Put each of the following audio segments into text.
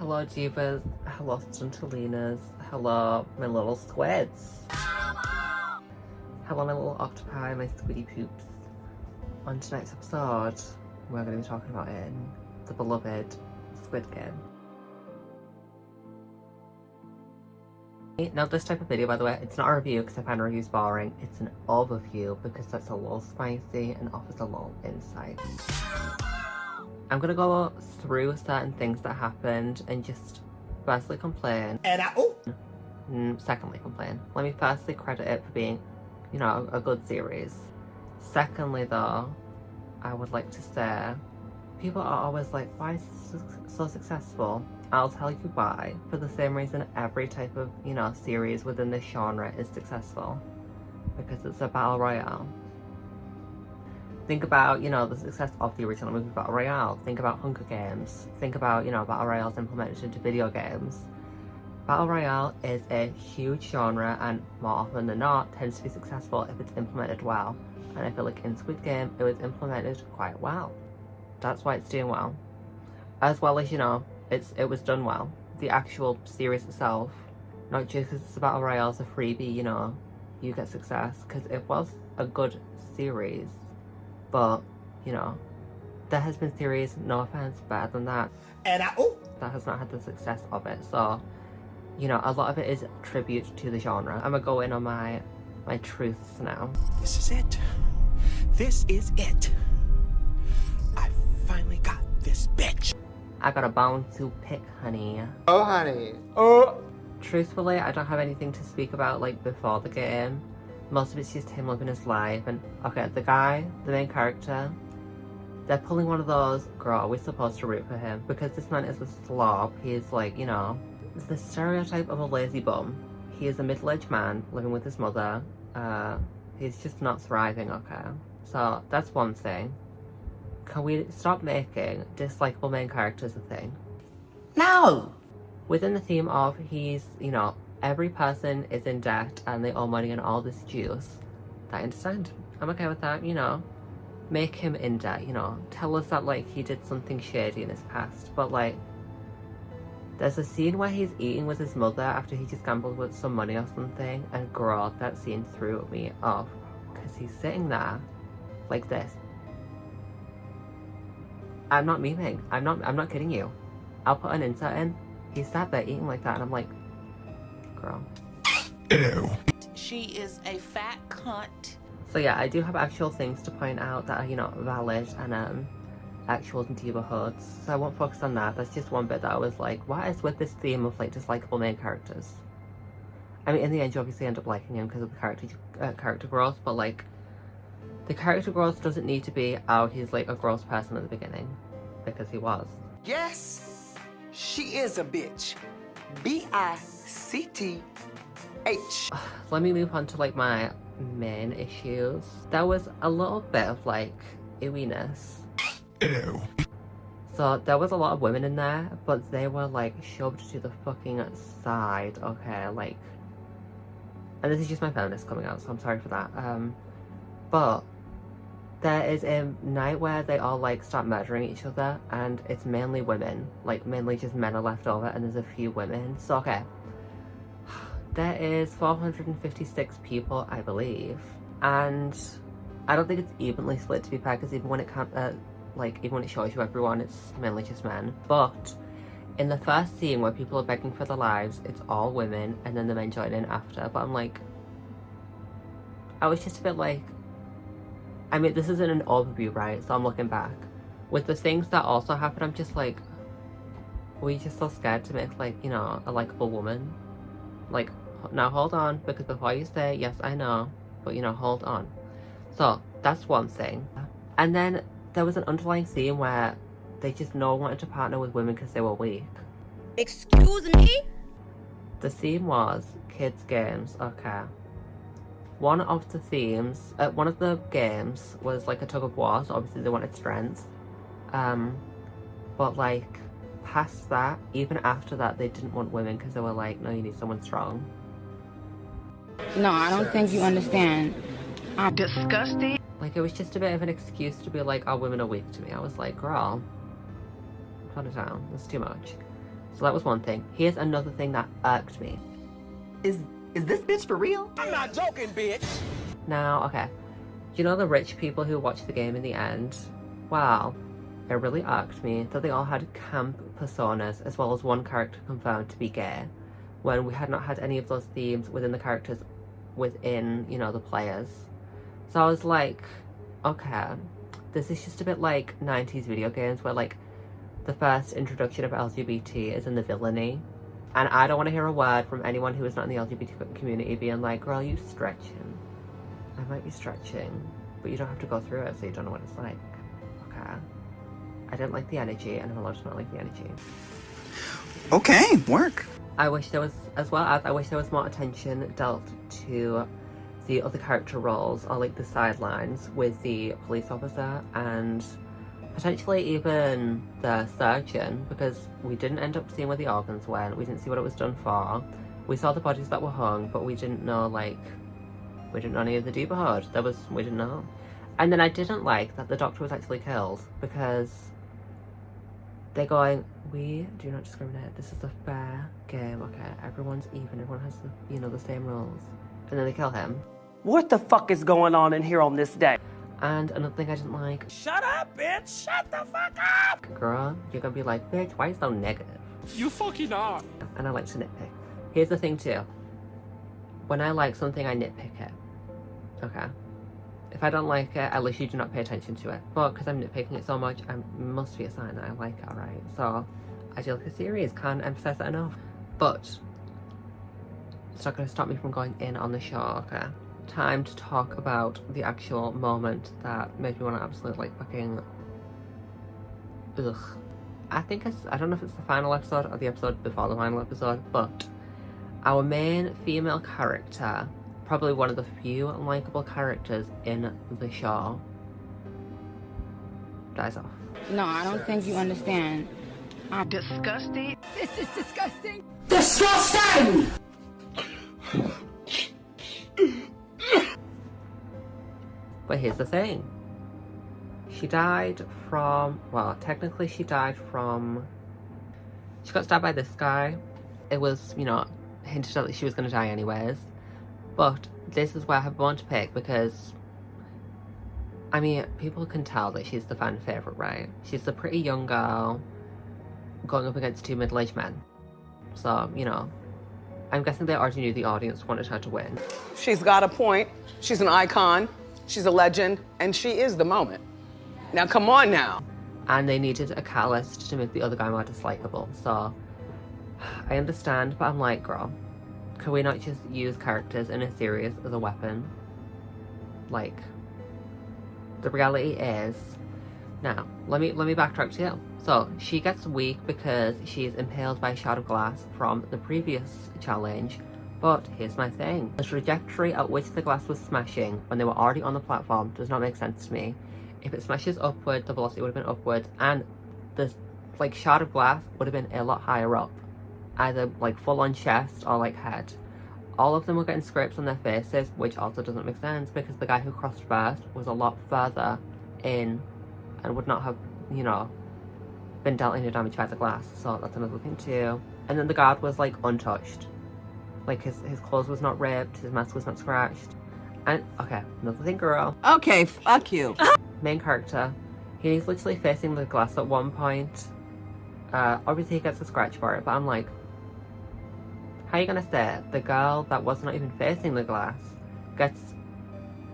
Hello divas, hello stuntalinas, hello my little squids. Hello my little octopi, my squiddy poops. On tonight's episode, we're going to be talking about the beloved Squid Game. Now this type of video, by the way, it's not a review because I find reviews boring, it's an overview because that's a little spicy and offers a little insight. I'm gonna go through certain things that happened and just firstly complain. Secondly complain. Let me firstly credit it for being, you know, a good series. Secondly though, I would like to say, people are always like, why is this so successful? I'll tell you why. For the same reason every type of, you know, series within this genre is successful. Because it's a battle royale. Think about, you know, the success of the original movie Battle Royale. Think about Hunger Games. Think about, you know, Battle Royales implemented into video games. Battle Royale is a huge genre and more often than not tends to be successful if it's implemented well. And I feel like in Squid Game it was implemented quite well. That's why it's doing well. As well as, you know, it was done well. The actual series itself, not just because it's a Battle Royale, it's a freebie, you know, you get success. Because it was a good series. But, you know, there has been series, no offense, better than that. That has not had the success of it. So, you know, a lot of it is tribute to the genre. I'm gonna go in on my truths now. This is it. This is it. I finally got this bitch. I got a bone to pick, honey. Oh, honey. Oh. Truthfully, I don't have anything to speak about, like, before the game. Most of it's just him living his life. And, okay, the guy, the main character, they're pulling one of those, girl, we're supposed to root for him. Because this man is a slob. He is, like, you know, it's the stereotype of a lazy bum. He is a middle-aged man living with his mother. He's just not thriving, okay? So, that's one thing. Can we stop making dislikable main characters a thing? No! Within the theme of he's, you know, every person is in debt and they owe money and all this juice. I understand. I'm okay with that, you know. Make him in debt, you know. Tell us that, like, he did something shady in his past. But, like, there's a scene where he's eating with his mother after he just gambled with some money or something. And girl, that scene threw me off. Because he's sitting there like this. I'm not memeing. I'm not kidding you. I'll put an insert in. He sat there eating like that and I'm like, girl. Ew. She is a fat cunt. So yeah, I do have actual things to point out that are, you know, valid and actual diva hoods. So I won't focus on that. That's just one bit that I was like, what is with this theme of like dislikable main characters? I mean, in the end, you obviously end up liking him because of the character growth, but like, the character growth doesn't need to be, oh, he's like a gross person at the beginning, because he was. Yes, she is a bitch. B-I-C-T-H. Let me move on to like my main issues. There was a little bit of like ewiness. Ew. So there was a lot of women in there, but they were like shoved to the fucking side, okay? Like, and this is just my feminist coming out, so I'm sorry for that. But there is a night where they all like start murdering each other and it's mainly women. Like mainly just men are left over and there's a few women. So okay. There is 456 people, I believe. And I don't think it's evenly split to be fair, because even when it even when it shows you everyone, it's mainly just men. But in the first scene where people are begging for their lives, it's all women and then the men join in after. But I'm like, I was just a bit like, I mean, this isn't an overview, right? So I'm looking back. With the things that also happened, I'm just like, were you just so scared to make, like, you know, a likable woman? Like, now hold on, because before you say, yes, I know, but, you know, hold on. So, that's one thing. And then there was an underlying theme where they just no one wanted to partner with women because they were weak. Excuse me? The theme was kids' games, okay. One of the themes, one of the games was like a tug of war, so obviously they wanted strength. But like, past that, even after that, they didn't want women because they were like, no, you need someone strong. No, I don't think you understand. I'm Disgusting. Like, it was just a bit of an excuse to be like, oh, women are weak to me. I was like, girl, put it down. That's too much. So that was one thing. Here's another thing that irked me. Is this bitch for real? I'm not joking, bitch. Now, okay, you know the rich people who watch the game in the end? Wow, it really irked me that they all had camp personas as well as one character confirmed to be gay when we had not had any of those themes within the characters within, you know, the players. So I was like, okay, this is just a bit like 90s video games where like the first introduction of LGBT is in the villainy. And I don't want to hear a word from anyone who is not in the LGBT community being like, girl, you stretching. I might be stretching, but you don't have to go through it so you don't know what it's like. Okay. I didn't like the energy, and I'm allowed to not like the energy. Okay, work. I wish there was, as well as I wish there was more attention dealt to the other character roles or like the sidelines with the police officer and potentially even the surgeon, because we didn't end up seeing where the organs went. We didn't see what it was done for. We saw the bodies that were hung, but we didn't know, like, we didn't know any of the deeper hood. We didn't know. And then I didn't like that the doctor was actually killed, because they're going, we do not discriminate. This is a fair game, okay? Everyone's even. Everyone has, the, you know, the same rules. And then they kill him. What the fuck is going on in here on this day? And another thing I didn't like. Shut up, bitch. Shut the fuck up. Girl, you're gonna be like, bitch, why are you so negative? You fucking are. And I like to nitpick. Here's the thing too. When I like something, I nitpick it. Okay? If I don't like it, at least you do not pay attention to it. But because I'm nitpicking it so much, it must be a sign that I like it, alright? So, I do like the series. Can't emphasize that enough. But, it's not going to stop me from going in on the show, okay? Time to talk about the actual moment that made me want to absolutely, like, fucking... Ugh. I think I don't know if it's the final episode or the episode before the final episode, but our main female character, probably one of the few likable characters in the show, dies off. No, I don't think you understand. I'm Disgusting. This is disgusting. Disgusting! But here's the thing. She died from, well, technically she died from, she got stabbed by this guy. It was, you know, hinted at that she was going to die anyways. But this is where I have one to pick because, I mean, people can tell that she's the fan favourite, right? She's a pretty young girl going up against two middle-aged men. So, you know, I'm guessing they already knew the audience wanted her to win. She's got a point. She's an icon. She's a legend. And she is the moment. Now, come on now. And they needed a catalyst to make the other guy more dislikable. So, I understand, but I'm like, girl, can we not just use characters in a series as a weapon? Like, the reality is, now, let me backtrack to you. So, she gets weak because she's impaled by a shard of glass from the previous challenge. But here's my thing. The trajectory at which the glass was smashing when they were already on the platform does not make sense to me. If it smashes upward, the velocity would have been upwards, and this, like, shard of glass would have been a lot higher up. Either, like, full-on chest or, like, head. All of them were getting scrapes on their faces, which also doesn't make sense because the guy who crossed first was a lot further in and would not have, you know, been dealt any damage by the glass. So that's another thing too. And then the guard was, like, untouched. Like, his clothes was not ripped, his mask was not scratched. And, okay, another thing, girl. Okay, fuck you. Main character, he's literally facing the glass at one point. Obviously he gets a scratch for it, but I'm like, how are you gonna say the girl that was not even facing the glass gets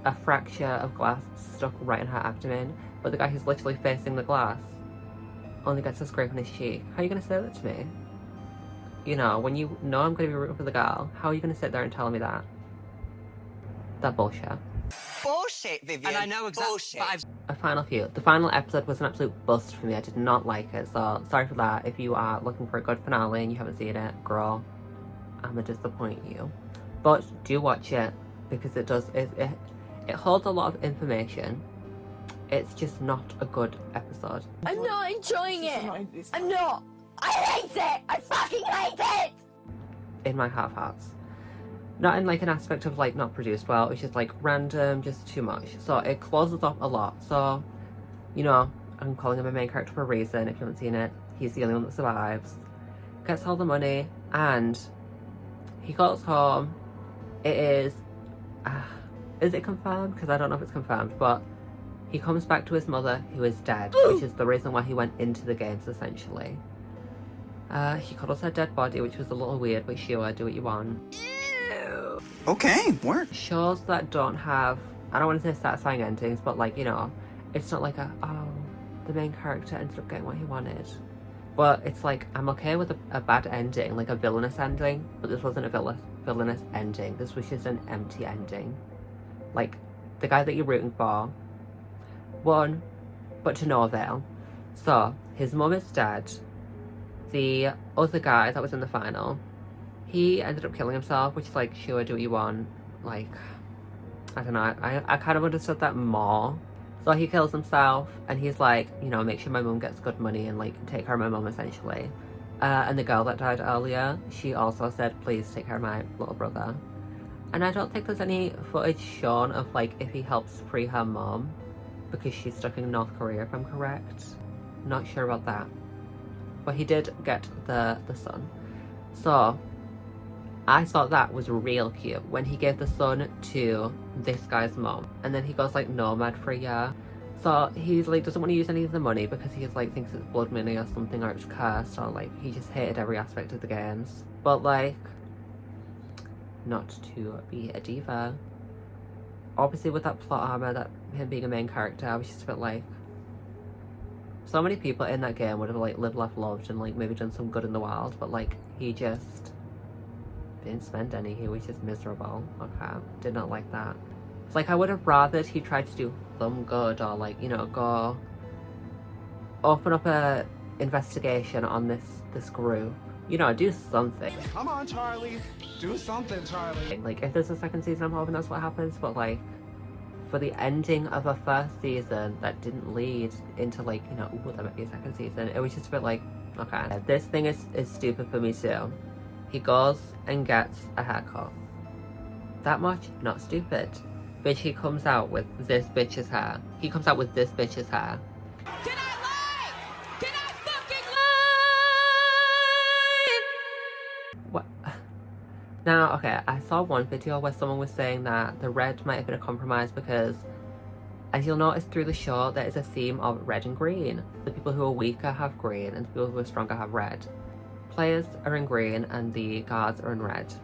a fracture of glass stuck right in her abdomen, but the guy who's literally facing the glass only gets a scrape on his cheek? How are you gonna say that to me? You know, when you know I'm gonna be rooting for the girl, how are you gonna sit there and tell me that? That bullshit. Bullshit, Vivian. And I know exactly. Bullshit. A final few. The final episode was an absolute bust for me. I did not like it, so sorry for that. If you are looking for a good finale and you haven't seen it, girl, I'ma disappoint you. But do watch it because it does. It holds a lot of information. It's just not a good episode. I'm not enjoying it. I'm not. I hate it. I fucking hate it. In my heart of hearts. Not in, like, an aspect of, like, not produced well. It's just, like, random, just too much. So it closes off a lot. So, you know, I'm calling him a main character for a reason. If you haven't seen it, he's the only one that survives. gets all the money, and he goes home. It is it confirmed? Because I don't know if it's confirmed, but he comes back to his mother, who is dead, which is the reason why he went into the games, essentially. He cuddles her dead body, which was a little weird, but sure, do what you want. Ew. Okay, work. Shows that don't have, I don't want to say satisfying endings, but like, you know, it's not like the main character ended up getting what he wanted. But it's like, I'm okay with a bad ending, like a villainous ending, but this wasn't a villainous ending. This was just an empty ending. Like, the guy that you're rooting for won, but to no avail. So, his mum is dead. The other guy that was in the final, he ended up killing himself, which is like, sure, do what you want. Like, I don't know, I kind of understood that more. So he kills himself, and he's like, you know, make sure my mum gets good money and like take care of my mum, essentially. And the girl that died earlier, she also said, please take care of my little brother. And I don't think there's any footage shown of like if he helps free her mum, because she's stuck in North Korea, if I'm correct. Not sure about that. But he did get the son. So I thought that was real cute when he gave the son to this guy's mom, and then he goes like nomad for a year. So he's like doesn't want to use any of the money because he's like thinks it's blood money or something, or it's cursed, or like he just hated every aspect of the games. But like, not to be a diva. Obviously with that plot armor, that him being a main character, I was just a bit like, so many people in that game would have like lived, laughed, loved, and like maybe done some good in the world, but like he just didn't spend any. He was just miserable. Okay, did not like that. Like, I would have rathered he tried to do some good, or like, you know, go open up a investigation on this group, you know, do something. Come on, Charlie. Do something, Charlie. Like, if there's a second season, I'm hoping that's what happens, but like, for the ending of a first season that didn't lead into like, you know, ooh, there might be a second season, it was just a bit like, okay, this thing is stupid for me too. He goes and gets a haircut. That much, not stupid. Bitch, he comes out with this bitch's hair. He comes out with this bitch's hair. Did I lie? Did I fucking lie? What? Now, okay, I saw one video where someone was saying that the red might have been a compromise because, as you'll notice through the show, there is a theme of red and green. The people who are weaker have green, and the people who are stronger have red. Players are in green, and the guards are in red.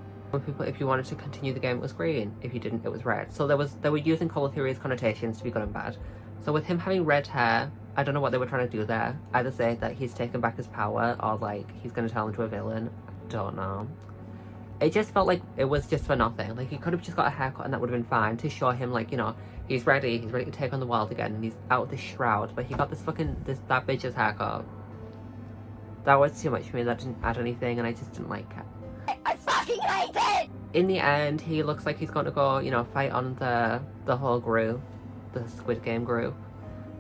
People, if you wanted to continue the game, it was green. If you didn't, it was red. So they were using colour theory's connotations to be good and bad. So with him having red hair, I don't know what they were trying to do there. Either say that he's taken back his power, or like he's going to turn into a villain. I don't know. It just felt like it was just for nothing. Like, he could have just got a haircut and that would have been fine to show him, like, you know, he's ready to take on the world again, and he's out of the shroud. But he got that bitch's haircut. That was too much for me. That didn't add anything, and I just didn't like it. I fucking hate it! In the end, he looks like he's going to go, you know, fight on the whole group, the Squid Game group.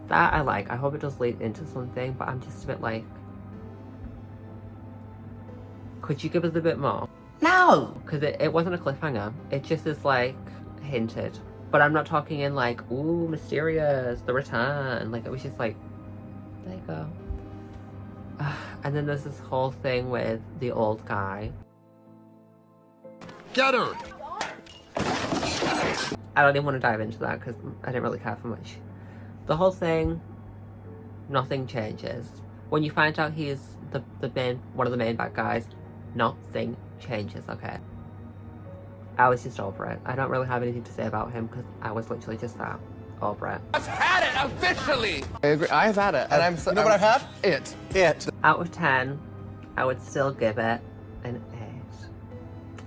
That I like. I hope it does lead into something, but I'm just a bit like, could you give us a bit more? No! Because it wasn't a cliffhanger. It just is like hinted. But I'm not talking in like, ooh, mysterious, the return. Like, it was just like, there you go. And then there's this whole thing with the old guy. Get her! I don't even want to dive into that because I didn't really care for much. The whole thing, nothing changes. When you find out he's one of the main bad guys, nothing changes, okay? I was just over it. I don't really have anything to say about him because I was literally just that, over it. I've had it officially! I agree, I've had it. And you know what I've had? It. Out of 10, I would still give it an 8.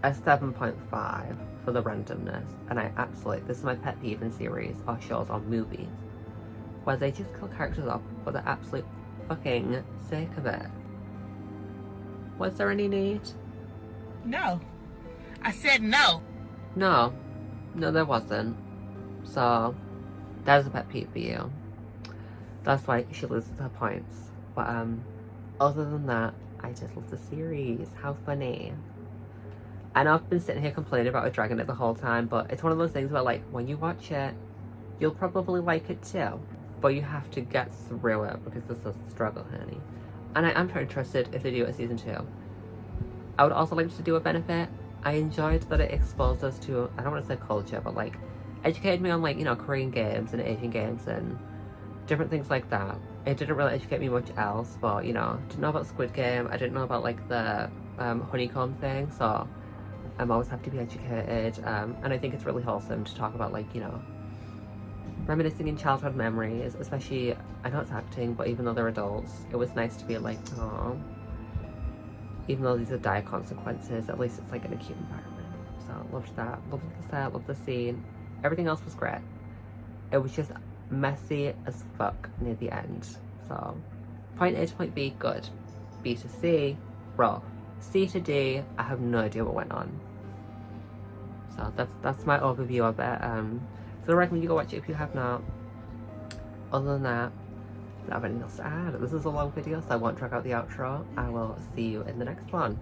A 7.5 for the randomness. And I absolutely, this is my pet peeve in series or shows or movies, where they just kill characters off for the absolute fucking sake of it. Was there any need? No. I said no. No, there wasn't. So, that's a pet peeve for you. That's why she loses her points. But, other than that, I just love the series. How funny. I know I've been sitting here complaining about a dragon it the whole time, but it's one of those things where, like, when you watch it, you'll probably like it too. But you have to get through it because it's a struggle, honey. And I am interested if they do a season 2. I would also like to do a benefit. I enjoyed that it exposed us to, I don't want to say culture, but like educated me on like, you know, Korean games and Asian games and different things like that. It didn't really educate me much else, but you know, didn't know about Squid Game. I didn't know about like the honeycomb thing, so I'm always happy to be educated. And I think it's really wholesome to talk about like, you know, reminiscing in childhood memories, especially, I know it's acting, but even though they're adults, it was nice to be like, oh, even though these are dire consequences, at least it's like in a cute environment. So loved that, loved the set, loved the scene. Everything else was great. It was just messy as fuck near the end. So point A to point B, good. B to C, rough. C to D, I have no idea what went on. So that's my overview of it. So I recommend you go watch it if you have not. Other than that, I don't have anything else to add. This is a long video, so I won't drag out the outro. I will see you in the next one.